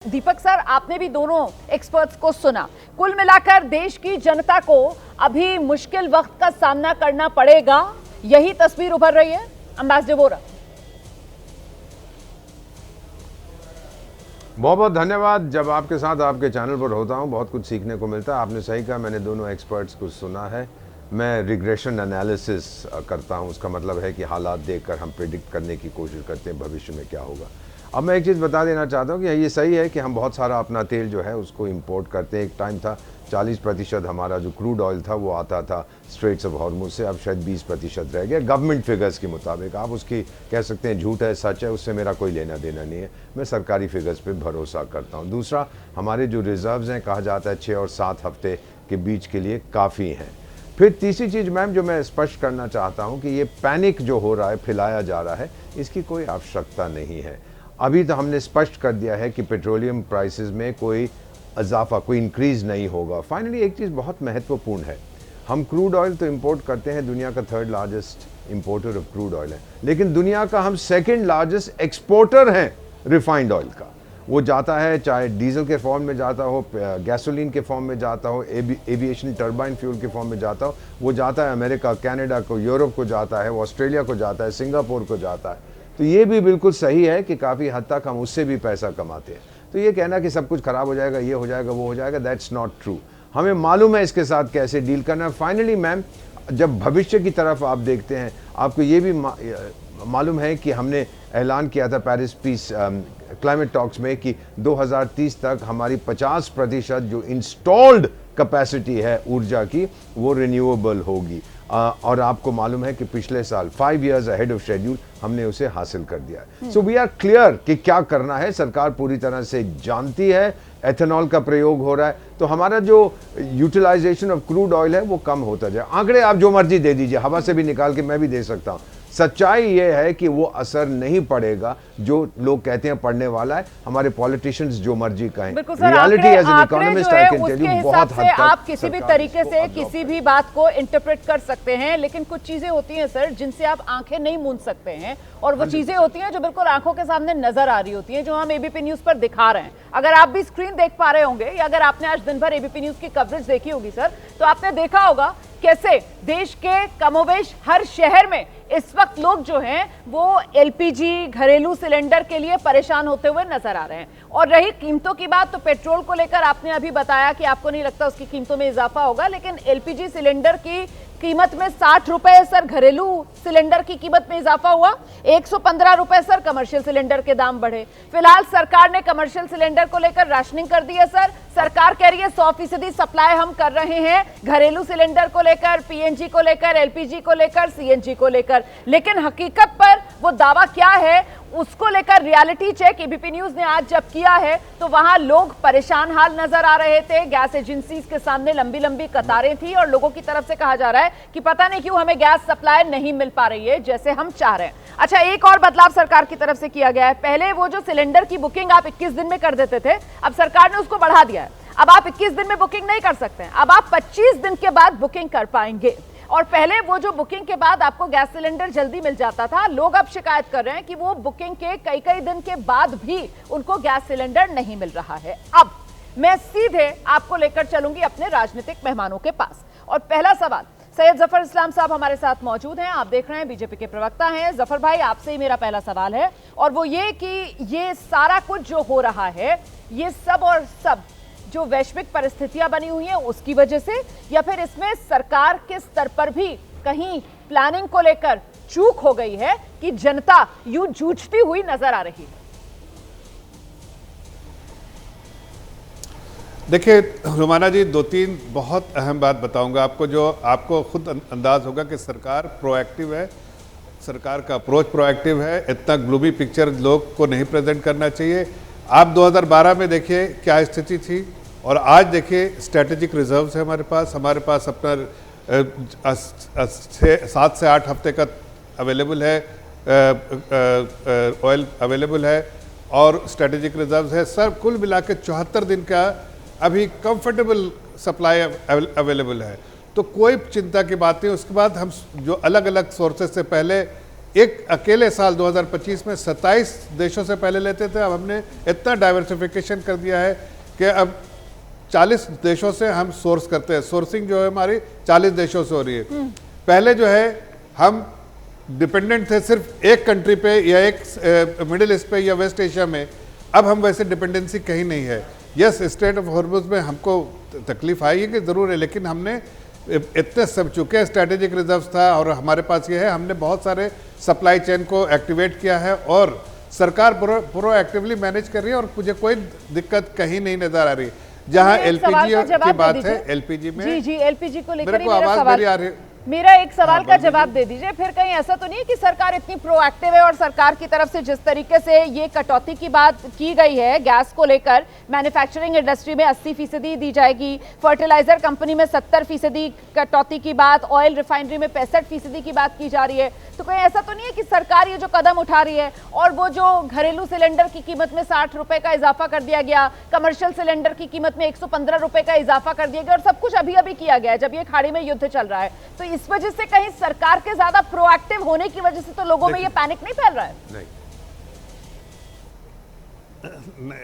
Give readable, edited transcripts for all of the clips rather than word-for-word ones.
दीपक sir, आपने भी दोनों एक्सपर्ट्स को सुना। कुल मिलाकर देश की जनता को अभी मुश्किल वक्त का सामना करना पड़ेगा, यही तस्वीर उभर रही है। एम्बेसडर वोरा, बहुत बहुत धन्यवाद। जब आपके साथ आपके चैनल पर होता हूं बहुत कुछ सीखने को मिलता है। आपने सही कहा, मैंने दोनों एक्सपर्ट्स को सुना है। मैं रिग्रेशन एनालिसिस करता हूं, उसका मतलब है कि हालात देखकर हम प्रिडिक्ट करने की कोशिश करते हैं भविष्य में क्या होगा। अब मैं एक चीज़ बता देना चाहता हूं कि ये सही है कि हम बहुत सारा अपना तेल जो है उसको इंपोर्ट करते हैं। एक टाइम था 40% हमारा जो क्रूड ऑयल था वो आता था स्ट्रेट्स ऑफ हॉर्मुज से, अब शायद 20% रह गया गवर्नमेंट फिगर्स के मुताबिक। आप उसकी कह सकते हैं झूठ है सच है, उससे मेरा कोई लेना देना नहीं है। मैं सरकारी फिगर्स पे भरोसा करता हूँ। दूसरा, हमारे जो रिजर्व्स हैं कहा जाता है 6 और 7 हफ्ते के बीच के लिए काफ़ी हैं। फिर तीसरी चीज़ मैम जो मैं स्पष्ट करना चाहता हूँ कि ये पैनिक जो हो रहा है, फैलाया जा रहा है, इसकी कोई आवश्यकता नहीं है। अभी तो हमने स्पष्ट कर दिया है कि पेट्रोलियम प्राइसेस में कोई इजाफा, कोई इंक्रीज नहीं होगा। फाइनली एक चीज़ बहुत महत्वपूर्ण है, हम क्रूड ऑयल तो इंपोर्ट करते हैं, दुनिया का 3rd largest importer of crude oil है, लेकिन दुनिया का हम 2nd लार्जेस्ट एक्सपोर्टर हैं रिफाइंड ऑयल का। वो जाता है चाहे डीजल के फॉर्म में जाता हो, गैसोलीन के फॉर्म में जाता हो, एविएशन टर्बाइन फ्यूल के फॉर्म में जाता हो, वो जाता है अमेरिका, कनाडा को, यूरोप को जाता है, वो ऑस्ट्रेलिया को जाता है, सिंगापुर को जाता है। तो ये भी बिल्कुल सही है कि काफ़ी हद तक हम उससे भी पैसा कमाते हैं। तो ये कहना कि सब कुछ खराब हो जाएगा, ये हो जाएगा, वो हो जाएगा, दैट्स नॉट ट्रू। हमें मालूम है इसके साथ कैसे डील करना है। फाइनली मैम, जब भविष्य की तरफ आप देखते हैं, आपको ये भी मालूम है कि हमने ऐलान किया था पेरिस पीस क्लाइमेट टॉक्स में कि 2030 तक हमारी 50% जो इंस्टॉल्ड कैपेसिटी है ऊर्जा की वो रिन्यूएबल होगी। और आपको मालूम है कि पिछले साल 5 इयर्स अहेड ऑफ शेड्यूल हमने उसे हासिल कर दिया है। सो वी आर क्लियर कि क्या करना है, सरकार पूरी तरह से जानती है। एथेनॉल का प्रयोग हो रहा है, तो हमारा जो यूटिलाइजेशन ऑफ क्रूड ऑयल है वो कम होता जाए। आंकड़े आप जो मर्जी दे दीजिए, हवा से भी निकाल के मैं भी दे सकता हूँ। सच्चाई ये है कि वो असर नहीं पड़ेगा जो लोग कहते हैं पड़ने वाला है। हमारे पॉलिटिशियंस जो मर्जी कहें, reality as an economist I can tell you, बहुत हद तक आप किसी भी तरीके से किसी भी बात को इंटरप्रेट कर सकते हैं, लेकिन कुछ चीजें होती हैं सर जिनसे आप आंखें नहीं मूंद सकते हैं, और वो चीजें होती हैं जो बिल्कुल आंखों के सामने नजर आ रही होती हैं, जो हम एबीपी न्यूज पर दिखा रहे हैं। अगर आप भी स्क्रीन देख पा रहे होंगे, या अगर आपने आज दिन भर एबीपी न्यूज की कवरेज देखी होगी सर, तो आपने देखा होगा कैसे देश के कमोबेश हर शहर में इस वक्त लोग जो हैं वो एलपीजी घरेलू सिलेंडर के लिए परेशान होते हुए नजर आ रहे हैं। और रही कीमतों की बात, तो पेट्रोल को लेकर आपने अभी बताया कि आपको नहीं लगता उसकी कीमतों में इजाफा होगा, लेकिन एलपीजी सिलेंडर की कीमत में 60 रुपए सर घरेलू सिलेंडर की कीमत में इजाफा हुआ, 115 रुपए सर कमर्शियल सिलेंडर के दाम बढ़े। फिलहाल सरकार ने कमर्शियल सिलेंडर को लेकर राशनिंग कर दी है सर। सरकार कह रही है 100% सप्लाई हम कर रहे हैं घरेलू सिलेंडर को लेकर, पीएनजी को लेकर, एलपीजी को लेकर, सीएनजी को लेकर, लेकिन हकीकत पर वो दावा क्या है उसको लेकर रियलिटी चेक एबीपी न्यूज ने आज जब किया है तो वहां लोग परेशान हाल नजर आ रहे थे। गैस एजेंसीज के सामने लंबी लंबी कतारें थी और लोगों की तरफ से कहा जा रहा है कि पता नहीं क्यों हमें गैस सप्लाई नहीं मिल पा रही है जैसे हम चाह रहे हैं। अच्छा, एक और बदलाव सरकार की तरफ से किया गया है। पहले वो जो सिलेंडर की बुकिंग आप 21 दिन में कर देते थे, अब सरकार ने उसको बढ़ा दिया है। अब आप 21 दिन में बुकिंग नहीं कर सकते हैं, अब आप 25 दिन के बाद बुकिंग कर पाएंगे। और पहले वो जो बुकिंग के बाद आपको गैस सिलेंडर जल्दी मिल जाता था, लोग अब शिकायत कर रहे हैं कि वो बुकिंग के कई कई दिन के बाद भी उनको गैस सिलेंडर नहीं मिल रहा है। अब मैं सीधे आपको लेकर चलूंगी अपने राजनीतिक मेहमानों के पास, और पहला सवाल सैयद जफर इस्लाम साहब हमारे साथ मौजूद हैं। आप देख रहे हैं बीजेपी के प्रवक्ता हैं। जफर भाई, आपसे ही मेरा पहला सवाल है, और वो ये कि ये सारा कुछ जो हो रहा है, ये सब और सब जो वैश्विक परिस्थितियां बनी हुई हैं उसकी वजह से, या फिर इसमें सरकार के स्तर पर भी कहीं प्लानिंग को लेकर चूक हो गई है कि जनता यूं जूझती हुई नजर आ रही है? देखिए रुमाना जी, 2-3 बहुत अहम बात बताऊंगा आपको, जो आपको खुद अंदाज होगा कि सरकार प्रोएक्टिव है, सरकार का अप्रोच प्रोएक्टिव है। इतना ग्लोबी पिक्चर लोग को नहीं प्रेजेंट करना चाहिए। आप 2012 में देखिए क्या स्थिति थी, और आज देखिए स्ट्रेटेजिक रिजर्व्स है हमारे पास अपना 7 से 8 हफ्ते का अवेलेबल है, ऑयल अवेलेबल है और स्ट्रेटेजिक रिजर्व्स है। सर कुल मिला के 74 दिन का अभी कंफर्टेबल सप्लाई अवेलेबल है, तो कोई चिंता की बात नहीं। उसके बाद हम जो अलग अलग सोर्सेज से पहले एक अकेले साल 2025 में 27 देशों से पहले लेते थे, अब हमने इतना डाइवर्सिफिकेशन कर दिया है कि अब 40 देशों से हम सोर्स करते हैं। सोर्सिंग जो है हमारी 40 देशों से हो रही है। पहले जो है हम डिपेंडेंट थे सिर्फ एक कंट्री पे या एक मिडिल ईस्ट पे या वेस्ट एशिया में, अब हम वैसे डिपेंडेंसी कहीं नहीं है। यस, स्ट्रेट ऑफ हॉर्मुज में हमको तकलीफ आई है कि ज़रूर है, लेकिन हमने इतने सब चुके स्ट्रैटेजिक रिजर्व था और हमारे पास ये है, हमने बहुत सारे सप्लाई चेन को एक्टिवेट किया है और सरकार प्रोएक्टिवली मैनेज कर रही है और मुझे कोई दिक्कत कहीं नहीं नजर आ रही। जहां एलपीजी की बात है, एलपीजी में जी एलपीजी को लेकर मेरे को आवाज मेरी आ रही, मेरा एक सवाल का जवाब दे दीजिए। फिर कहीं ऐसा तो नहीं है कि सरकार इतनी प्रोएक्टिव है और सरकार की तरफ से जिस तरीके से ये कटौती की बात की गई है गैस को लेकर, मैन्युफैक्चरिंग इंडस्ट्री में 80% दी जाएगी, फर्टिलाइजर कंपनी में 70% कटौती की बात, ऑयल रिफाइनरी में 65% की बात की जा रही है, तो कहीं ऐसा तो नहीं है कि सरकार ये जो कदम उठा रही है और वो जो घरेलू सिलेंडर की कीमत में 60 रुपए का इजाफा कर दिया गया, कमर्शियल सिलेंडर की कीमत में 115 रुपए का इजाफा कर दिया गया और सब कुछ अभी अभी किया गया है जब ये खाड़ी में युद्ध चल रहा है, तो इस वजह से कहीं सरकार के ज्यादा प्रोएक्टिव होने की वजह से तो लोगों में ये पैनिक नहीं फैल रहा है?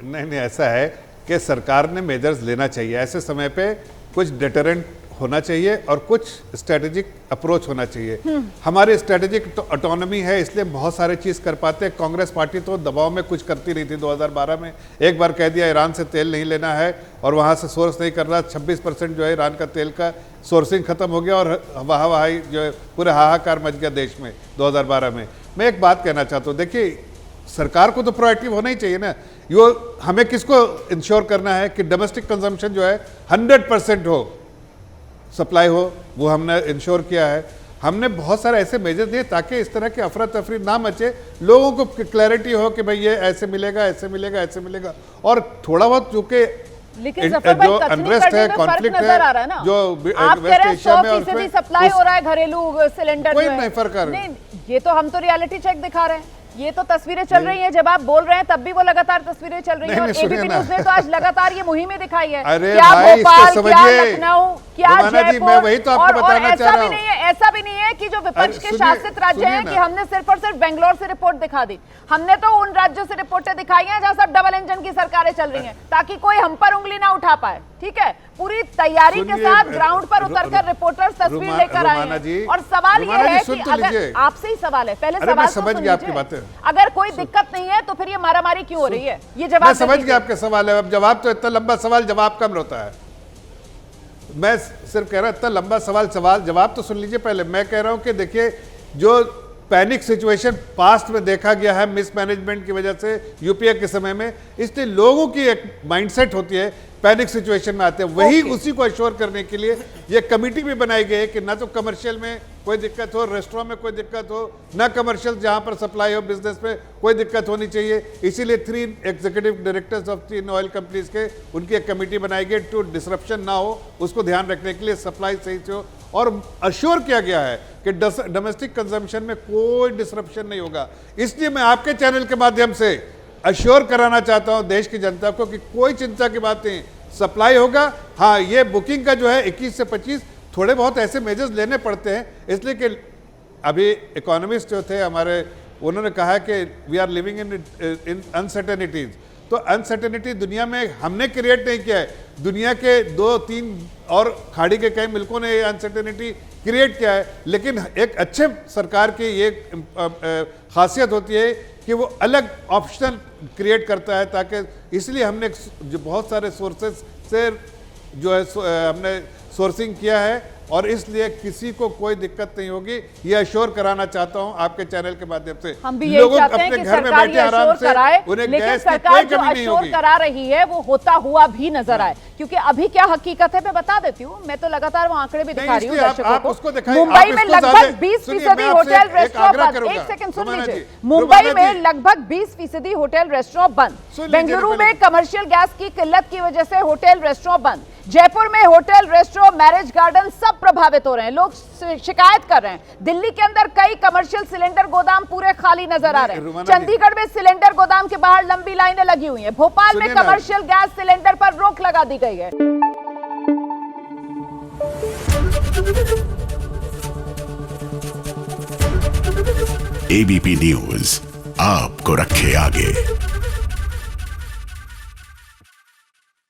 नहीं, ऐसा है कि सरकार ने मेजर्स लेना चाहिए। ऐसे समय पे कुछ डिटरेंट होना चाहिए और कुछ स्ट्रेटेजिक अप्रोच होना चाहिए। हमारी स्ट्रेटेजिक ऑटोनॉमी है, इसलिए बहुत सारे चीज़ कर पाते हैं। कांग्रेस पार्टी तो दबाव में कुछ करती रही थी। 2012 में एक बार कह दिया ईरान से तेल नहीं लेना है और वहाँ से सोर्स नहीं करना, 26% जो है ईरान का तेल का सोर्सिंग खत्म हो गया और वहाँ जो है पूरे हाहाकार मच गया देश में 2012 में। मैं एक बात कहना चाहता हूँ, देखिए सरकार को तो प्रोएक्टिव होना ही चाहिए ना। यो हमें किसको इंश्योर करना है कि डोमेस्टिक कंजम्पशन जो है 100% हो, सप्लाई हो, वो हमने इंश्योर किया है। हमने बहुत सारे ऐसे मेजर दिए ताकि इस तरह की अफरा तफरी ना मचे, लोगों को क्लैरिटी हो कि भाई ये ऐसे मिलेगा, ऐसे मिलेगा, ऐसे मिलेगा। और थोड़ा बहुत चूंकि जो अनरेस्ट है, कॉन्फ्लिक्ट है, जो वेस्ट एशिया में उसमें सप्लाई हो रहा है घरेलू सिलेंडर, कोई नहीं फर्क आ रहा है। ये तो हम तो रियलिटी चेक दिखा रहे हैं, ये तो तस्वीरें चल रही हैं, जब आप बोल रहे हैं तब भी वो लगातार तस्वीरें चल रही हैं और एबीपी न्यूज़ ने तो आज लगातार ये मुहिमें दिखाई है। क्या भोपाल, क्या लखनऊ, क्या जयपुर, और ऐसा भी नहीं है कि जो विपक्ष के शासित राज्य हैं कि हमने सिर्फ और सिर्फ बेंगलोर से रिपोर्ट दिखा दी। हमने तो उन राज्यों से रिपोर्टें दिखाई हैं जहां सब डबल इंजन की सरकारें चल रही हैं ताकि कोई हम पर उंगली ना उठा पाए। ठीक है, पूरी तैयारी के साथ ग्राउंड पर उतरकर रिपोर्टर्स तस्वीर लेकर आए हैं और सवाल ये है कि अगर आपसे ही सवाल है, पहले सवाल समझ गया आपकी बातें, अगर कोई दिक्कत नहीं है तो फिर ये मारामारी क्यों हो रही है? ये जवाब समझ गया आपके सवाल है। अब जवाब तो इतना लंबा सवाल जवाब कम होता है। मैं सिर्फ कह रहा हूं इतना लंबा सवाल जवाब तो सुन लीजिए पहले। मैं कह रहा हूं कि देखिए जो पैनिक सिचुएशन पास्ट में देखा गया है मिसमैनेजमेंट की वजह से यूपीए के समय में, इसलिए लोगों की एक माइंडसेट होती है पैनिक सिचुएशन में आते हैं, वही उसी को एश्योर करने के लिए ये कमेटी भी बनाई गई है कि ना तो कमर्शियल में कोई दिक्कत हो, रेस्टोरेंट में कोई दिक्कत हो, ना कमर्शियल जहां पर सप्लाई हो बिजनेस में कोई दिक्कत होनी चाहिए। इसीलिए 3 executive directors of 3 oil companies के उनकी एक कमेटी बनाई गई टू डिसरप्शन ना हो, उसको ध्यान रखने के लिए, सप्लाई सही से हो, और अश्योर किया गया है कि डोमेस्टिक कंजम्पशन में कोई डिसरप्शन नहीं होगा। इसलिए मैं आपके चैनल के माध्यम से अश्योर कराना चाहता हूं देश की जनता को कि कोई चिंता की बात नहीं, सप्लाई होगा। हाँ, ये बुकिंग का जो है 21 से 25 थोड़े बहुत ऐसे मेजर्स लेने पड़ते हैं, इसलिए कि अभी इकोनॉमिस्ट जो थे हमारे, उन्होंने कहा कि we are living in uncertainties. तो अनसर्टेनिटी दुनिया में हमने क्रिएट नहीं किया है, दुनिया के 2-3 और खाड़ी के कई मुल्कों ने ये अनसर्टेनिटी क्रिएट किया है। लेकिन एक अच्छे सरकार की ये खासियत होती है कि वो अलग ऑप्शन क्रिएट करता है, ताकि इसलिए हमने जो बहुत सारे सोर्सेस से जो है हमने सोर्सिंग किया है और इसलिए किसी को कोई दिक्कत नहीं होगी, ये अश्योर कराना चाहता हूं आपके चैनल के माध्यम से। हम भी यही चाहते हैं कि सरकार ये अश्योर कराए, लेकिन सरकार जो अश्योर करा रही है वो होता हुआ भी नजर आए, क्योंकि अभी क्या हकीकत है मैं बता देती हूँ। मैं तो लगातार वो आंकड़े भी दिखा रही हूँ दर्शकों को। मुंबई में लगभग 20% होटल रेस्टोरेंट बंद। एक सेकंड सुन लीजिए, मुंबई में लगभग 20% होटल रेस्टोरेंट बंद, बेंगलुरु में कमर्शियल गैस की किल्लत की वजह से होटल रेस्टोरेंट बंद, जयपुर में होटल रेस्टोरेंट मैरिज गार्डन सब प्रभावित हो रहे हैं, लोग शिकायत कर रहे हैं। दिल्ली के अंदर कई कमर्शियल सिलेंडर गोदाम पूरे खाली नजर आ रहे हैं, चंडीगढ़ में सिलेंडर गोदाम के बाहर लंबी लाइनें लगी हुई हैं, भोपाल में कमर्शियल गैस सिलेंडर पर रोक लगा दी गई है। एबीपी न्यूज आपको रखे आगे।